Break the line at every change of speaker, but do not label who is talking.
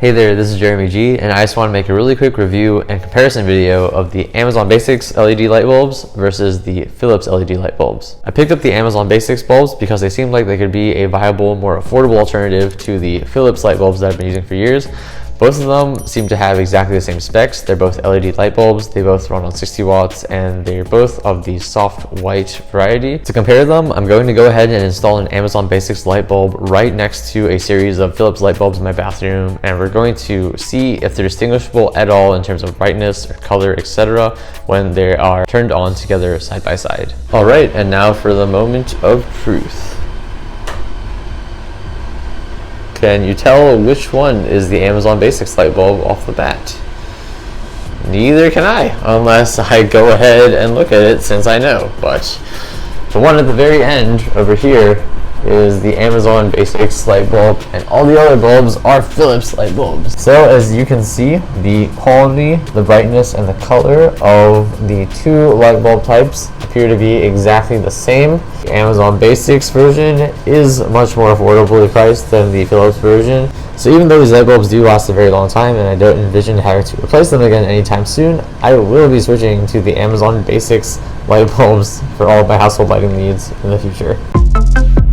Hey there, this is Jeremy G, and I just want to make a really quick review and comparison video of the Amazon Basics LED light bulbs versus the Philips LED light bulbs. I picked up the Amazon Basics bulbs because they seemed like they could be a viable, more affordable alternative to the Philips light bulbs that I've been using for years. Both of them seem to have exactly the same specs. They're both LED light bulbs. They both run on 60 watts and they're both of the soft white variety. To compare them, I'm going to go ahead and install an Amazon Basics light bulb right next to a series of Philips light bulbs in my bathroom, and we're going to see if they're distinguishable at all in terms of brightness or color, etc. when they are turned on together side by side. All right, and now for the moment of truth. Can you tell which one is the Amazon Basics light bulb off the bat? Neither can I, unless I go ahead and look at it since I know. But the one at the very end over here is the Amazon Basics light bulb, and all the other bulbs are Philips light bulbs. So as you can see, the quality, the brightness, and the color of the two light bulb types appear to be exactly the same. The Amazon Basics version is much more affordably priced than the Philips version. So even though these light bulbs do last a very long time and I don't envision having to replace them again anytime soon, I will be switching to the Amazon Basics light bulbs for all of my household lighting needs in the future.